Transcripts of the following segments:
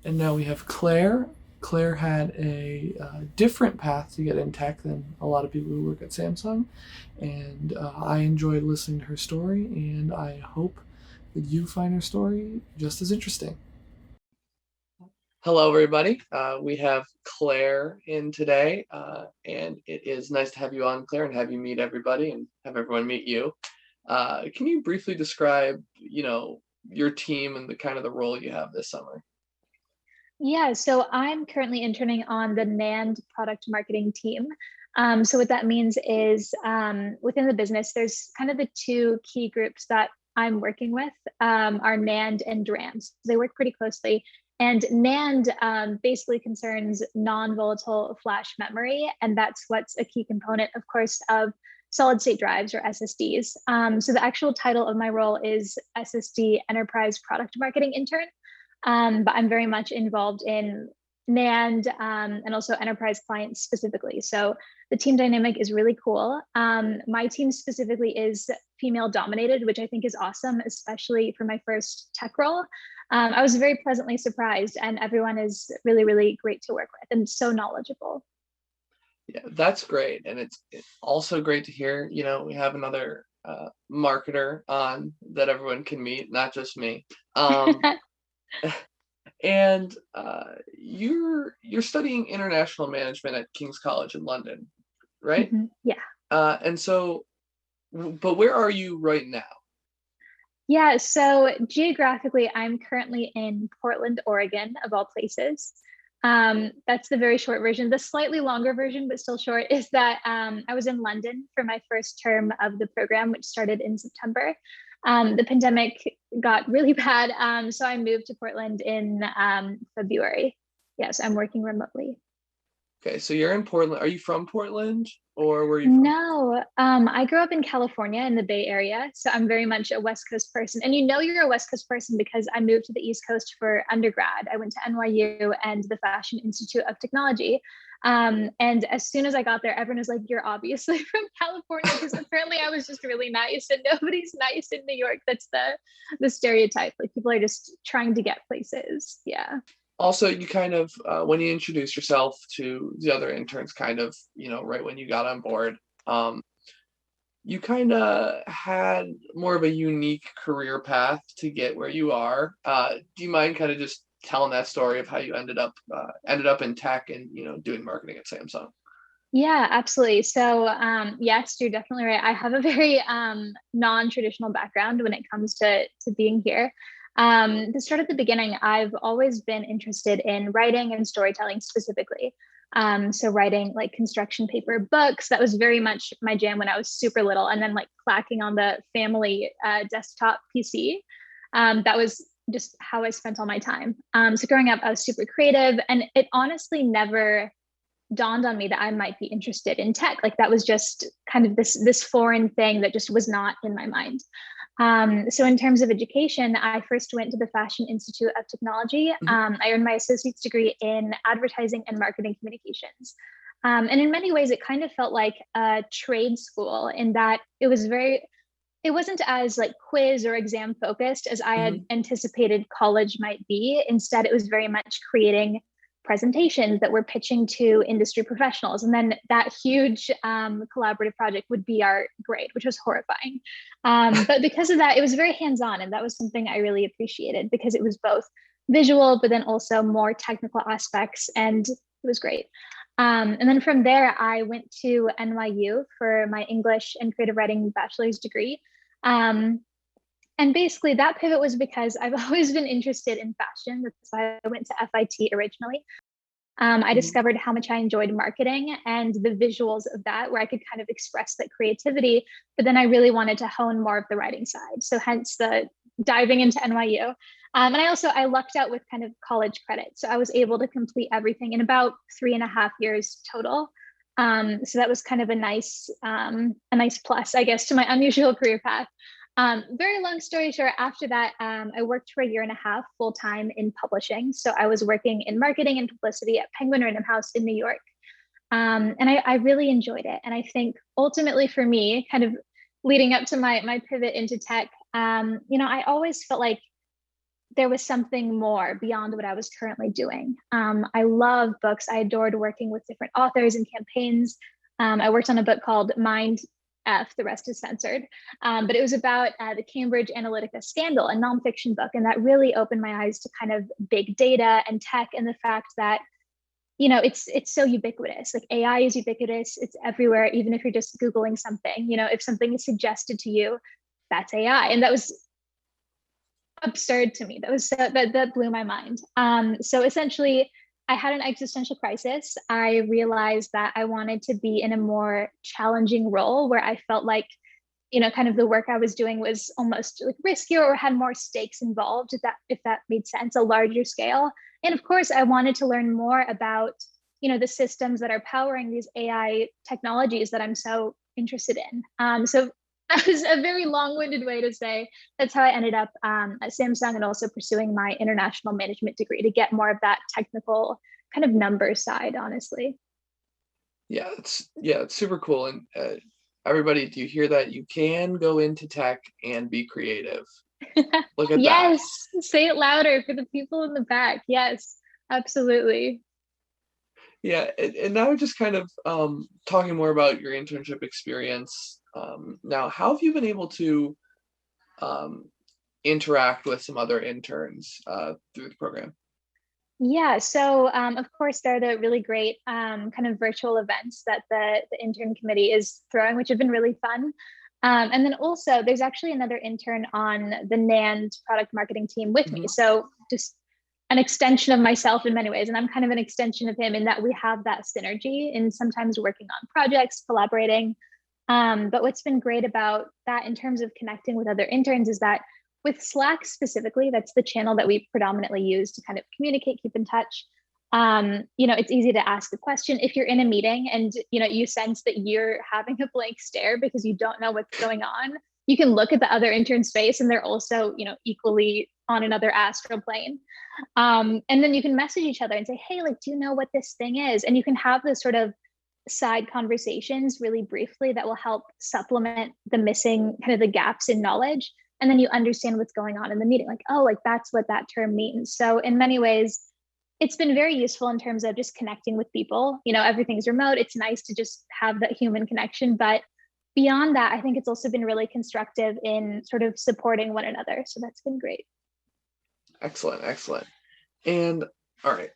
And now we have Claire. Claire had a different path to get in tech than a lot of people who work at Samsung. And I enjoyed listening to her story, and I hope that you find her story just as interesting. Hello, everybody. We have Claire in today, and it is nice to have you on, Claire, and have you meet everybody and have everyone meet you. Can you briefly describe, your team and the kind of the role you have this summer? Yeah, so I'm currently interning on the NAND product marketing team. So what that means is within the business, there's kind of the two key groups that I'm working with are NAND and DRAMs. They work pretty closely. And NAND basically concerns non-volatile flash memory. And that's what's a key component, of course, of solid state drives or SSDs. So the actual title of my role is SSD Enterprise Product Marketing Intern. But I'm very much involved in NAND and also enterprise clients specifically. So the team dynamic is really cool. My team specifically is female dominated, which I think is awesome, especially for my first tech role. I was very pleasantly surprised, and everyone is really, really great to work with and so knowledgeable. Yeah, that's great. And it's also great to hear, we have another marketer on that everyone can meet, not just me. And you're studying international management at King's College in London, right? Yeah. And so, but where are you right now? Yeah, so geographically, I'm currently in Portland, Oregon, of all places. That's the very short version. The slightly longer version, but still short, is that I was in London for my first term of the program, which started in September. The pandemic got really bad, so I moved to Portland in February. Yes, I'm working remotely. Okay, so you're in Portland. Are you from Portland or where are you from? No, I grew up in California in the Bay Area, so I'm very much a West Coast person. And you know you're a West Coast person because I moved to the East Coast for undergrad. I went to NYU and the Fashion Institute of Technology. And as soon as I got there, everyone was like, "You're obviously from California," because apparently I was just really nice, and nobody's nice in New York. That's the stereotype. Like people are just trying to get places. Yeah. Also, you kind of, when you introduce yourself to the other interns, kind of, right when you got on board, um, you kind of had more of a unique career path to get where you are. Do you mind kind of just telling that story of how you ended up in tech and doing marketing at Samsung? Yeah, absolutely. So, yes, you're definitely right. I have a very non-traditional background when it comes to being here. To start at the beginning, I've always been interested in writing and storytelling specifically. So writing like construction paper books, that was very much my jam when I was super little, and then like clacking on the family desktop PC. That was just how I spent all my time. So growing up, I was super creative, and it honestly never dawned on me that I might be interested in tech. Like that was just kind of this foreign thing that just was not in my mind. So in terms of education, I first went to the Fashion Institute of Technology. Mhm. I earned my associate's degree in advertising and marketing communications. And in many ways, it kind of felt like a trade school in that it wasn't as like quiz or exam focused as I had Mhm. anticipated college might be. Instead, it was very much creating presentations that we're pitching to industry professionals. And then that huge collaborative project would be our grade, which was horrifying. But because of that, it was very hands on. And that was something I really appreciated because it was both visual, but then also more technical aspects. And it was great. And then from there, I went to NYU for my English and creative writing bachelor's degree. Um, and basically, that pivot was because I've always been interested in fashion. That's why I went to FIT originally. I Mhm. discovered how much I enjoyed marketing and the visuals of that, where I could kind of express that creativity. But then I really wanted to hone more of the writing side. So hence the diving into NYU. And I lucked out with kind of college credit. So I was able to complete everything in about 3.5 years total. So that was kind of a nice plus, I guess, to my unusual career path. Very long story short, after that, I worked for a year and a half full time in publishing. So I was working in marketing and publicity at Penguin Random House in New York. And I really enjoyed it. And I think ultimately for me, kind of leading up to my pivot into tech, I always felt like there was something more beyond what I was currently doing. I love books. I adored working with different authors and campaigns. I worked on a book called Mind F, the rest is censored. But it was about the Cambridge Analytica scandal, a nonfiction book. And that really opened my eyes to kind of big data and tech and the fact that, it's so ubiquitous. Like AI is ubiquitous. It's everywhere, even if you're just Googling something, if something is suggested to you, that's AI. And that was absurd to me. That blew my mind. So essentially, I had an existential crisis. I realized that I wanted to be in a more challenging role where I felt like, kind of the work I was doing was almost like riskier or had more stakes involved, if that made sense, a larger scale. And of course, I wanted to learn more about, the systems that are powering these AI technologies that I'm so interested in. So that was a very long-winded way to say that's how I ended up at Samsung, and also pursuing my international management degree to get more of that technical kind of number side, honestly. Yeah, it's super cool. And everybody, do you hear that? You can go into tech and be creative. Look at Yes, that. say it louder for the people in the back. Yes, absolutely. Yeah, and now just kind of talking more about your internship experience. Now, how have you been able to um, interact with some other interns through the program? Yeah, so of course, there are the really great kind of virtual events that the intern committee is throwing, which have been really fun. And then also, there's actually another intern on the NAND product marketing team with me. Mhm. So just an extension of myself in many ways. And I'm kind of an extension of him in that we have that synergy in sometimes working on projects, collaborating. But what's been great about that in terms of connecting with other interns is that with Slack specifically, that's the channel that we predominantly use to kind of communicate, keep in touch. It's easy to ask a question if you're in a meeting and you sense that you're having a blank stare because you don't know what's going on. You can look at the other intern's face and they're also, equally on another astral plane. And then you can message each other and say, hey, like, do you know what this thing is? And you can have this sort of side conversations really briefly that will help supplement the missing kind of the gaps in knowledge. And then you understand what's going on in the meeting, like, oh, like that's what that term means. So in many ways, it's been very useful in terms of just connecting with people. Everything's remote. It's nice to just have that human connection. But beyond that, I think it's also been really constructive in sort of supporting one another. So that's been great. Excellent, excellent. And all right,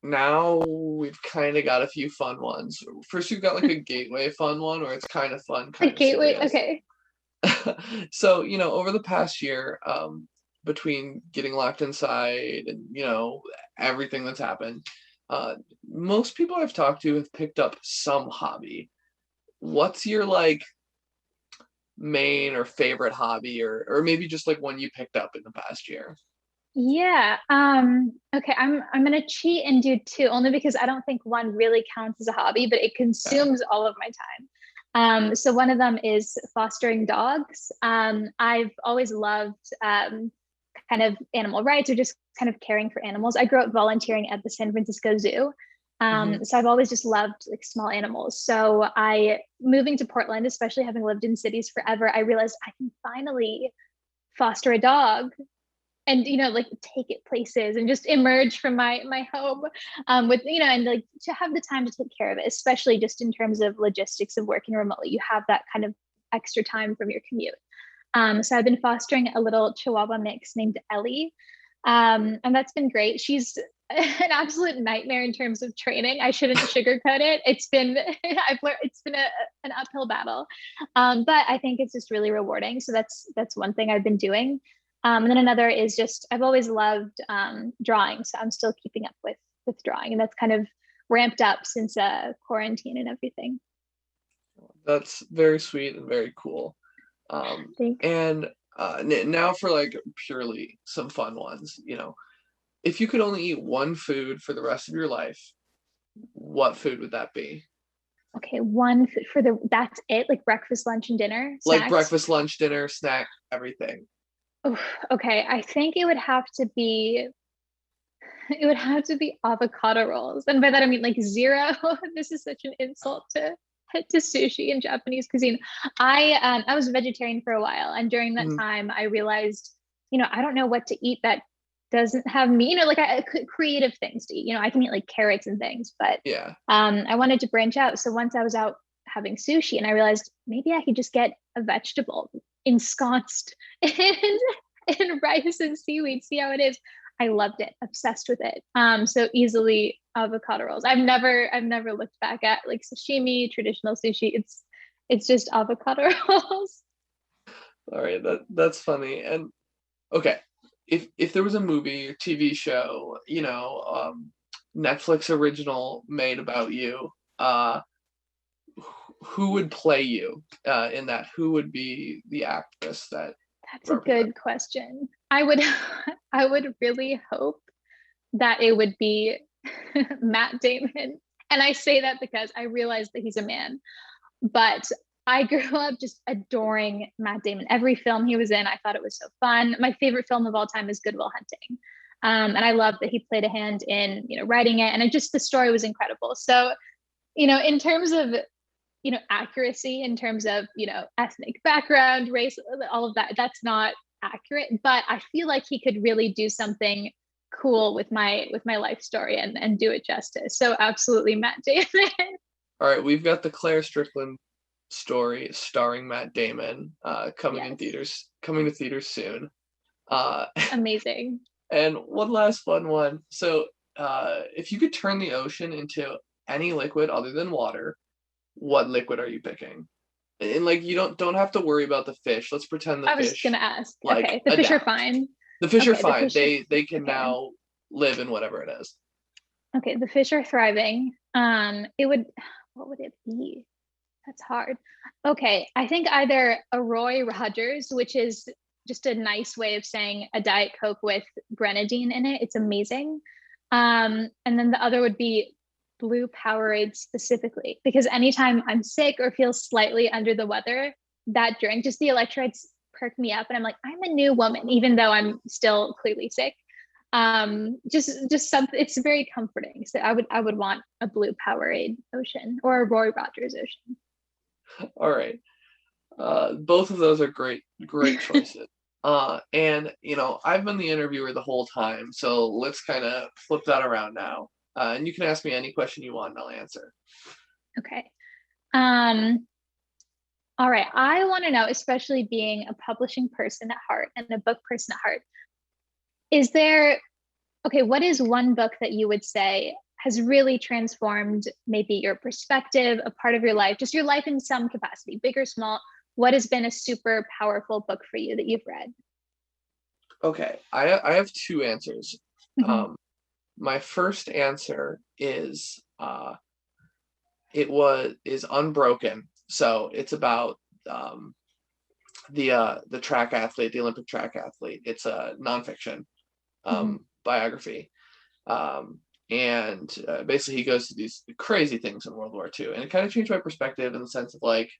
now we've kind of got a few fun ones. First, we've got like a gateway fun one where it's kind of fun, The kind of gateway, serious. okay. So, over the past year, between getting locked inside and, everything that's happened, most people I've talked to have picked up some hobby. What's your like main or favorite hobby, or maybe just like one you picked up in the past year? Yeah. Okay. I'm gonna cheat and do two, only because I don't think one really counts as a hobby, but it Yeah. consumes all of my time. So one of them is fostering dogs. I've always loved kind of animal rights or just kind of caring for animals. I grew up volunteering at the San Francisco Zoo. Hmm. So I've always just loved like small animals. So moving to Portland, especially having lived in cities forever, I realized I can finally foster a dog and like take it places and just emerge from my home with and like to have the time to take care of it, especially just in terms of logistics of working remotely. You have that kind of extra time from your commute. So I've been fostering a little Chihuahua mix named Ellie, and that's been great. She's an absolute nightmare in terms of training. I shouldn't sugarcoat it. It's been I've learned it's been an uphill battle, but I think it's just really rewarding. So that's one thing I've been doing. And then another is just I've always loved drawing, so I'm still keeping up with drawing, and that's kind of ramped up since quarantine and everything. That's very sweet and very cool. Thanks. And now for like purely some fun ones, if you could only eat one food for the rest of your life, what food would that be? Okay, one for the that's it, like breakfast, lunch, and dinner Like snacks. breakfast, lunch, dinner, snack, everything. Oof, okay, I think it would have to be avocado rolls. And by that I mean like zero. This is such an insult to sushi and Japanese cuisine. I was a vegetarian for a while, and during that Mhm. time I realized, I don't know what to eat that doesn't have meat, like creative things to eat. I can eat like carrots and things, but Yeah. I wanted to branch out. So once I was out having sushi and I realized maybe I could just get a vegetable ensconced in rice and seaweed, see how it is. I loved it, obsessed with it. So easily avocado rolls. I've never looked back at like sashimi, traditional sushi. It's just avocado rolls. All right, that's funny. And okay, if there was a movie or TV show, Netflix original made about you, who would play you in that? Who would be the actress that That's a represents? good question. I would really hope that it would be Matt Damon. And I say that because I realize that he's a man. But I grew up just adoring Matt Damon. Every film he was in, I thought it was so fun. My favorite film of all time is Good Will Hunting. And I love that he played a hand in, writing it. And the story was incredible. So, in terms of, accuracy, in terms of, ethnic background, race, all of that, that's not accurate. But I feel like he could really do something cool with my life story and do it justice. So absolutely Matt Damon. All right, we've got the Claire Strickland story starring Matt Damon coming in Yes. theaters, coming to theaters soon. Uh, Amazing. and one last fun one. So, if you could turn the ocean into any liquid other than water, what liquid are you picking? And like you don't have to worry about the fish. Let's pretend the I was fish gonna ask. like Okay, the fish are adapt. fine. The fish are Okay, the fine. fish are They can okay. now live in whatever it is. Okay, the fish are thriving. It would what would it be? That's hard. Okay, I think either a Roy Rogers, which is just a nice way of saying a Diet Coke with grenadine in it. It's amazing. And then the other would be blue Powerade specifically, because anytime I'm sick or feel slightly under the weather, that drink, just the electrolytes perk me up, and I'm like, I'm a new woman, even though I'm still clearly sick. Just something. It's very comforting. So I would want a blue Powerade ocean or a Roy Rogers ocean. All right. Both of those are great choices. And I've been the interviewer the whole time, so let's kind of flip that around now. And you can ask me any question you want, and I'll answer. Okay. Um, all right. I want to know, especially being a publishing person at heart and a book person at heart, is there, okay, what is one book that you would say has really transformed maybe your perspective, a part of your life, just your life in some capacity, big or small? What has been a super powerful book for you that you've read? Okay, I have two answers. Mhm. Um, my first answer is is Unbroken. So it's about the track athlete, the Olympic track athlete. It's a nonfiction Mhm. biography. And basically he goes to these crazy things in World War II, and it kind of changed my perspective in the sense of like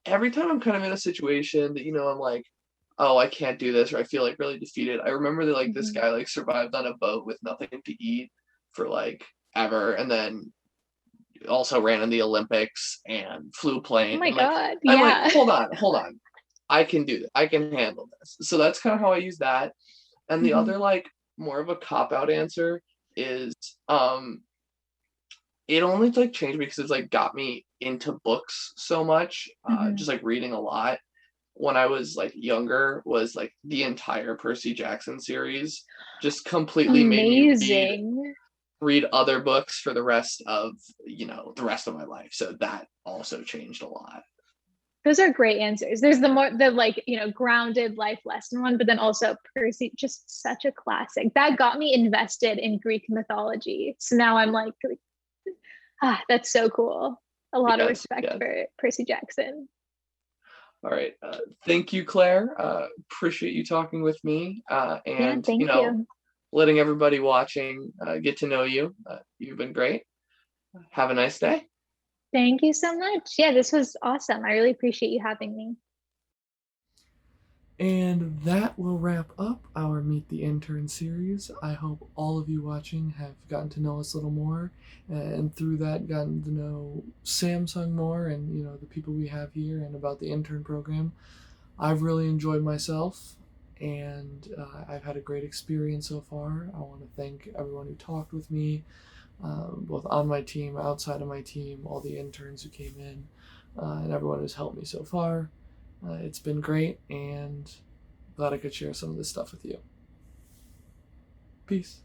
every time I'm kind of in a situation that I'm like, oh, I can't do this, or I feel like really defeated. I remember that like this Mhm. guy like survived on a boat with nothing to eat for like ever, and then also ran in the Olympics and flew a Oh plane, my and like God. I'm like, Yeah. hold on, I can do this, I can handle this. So that's kind of how I use that. And the Mhm. other like more of a cop out answer is it only like changed me because it's like got me into books so much, Mhm. just like reading a lot when I was like younger was like the entire Percy Jackson series just completely made me Amazing. read other books for the rest of the rest of my life. So that also changed a lot. Those are great answers. There's the like, grounded life lesson one, but then also Percy, just such a classic. That got me invested in Greek mythology. So now I'm like, that's so cool. A lot of Yes, respect yes. for Percy Jackson. All right. Thank you, Claire. Appreciate you talking with me, Yeah, and thank you. letting everybody watching get to know you. You've been great. Have a nice day. Thank you so much. Yeah, this was awesome. I really appreciate you having me. And that will wrap up our Meet the Intern series. I hope all of you watching have gotten to know us a little more, and through that gotten to know Samsung more, and the people we have here, and about the intern program. I've really enjoyed myself. and I've had a great experience so far. I want to thank everyone who talked with me, both on my team, outside of my team, all the interns who came in, and everyone who's helped me so far. It's been great, and glad I could share some of this stuff with you. Peace.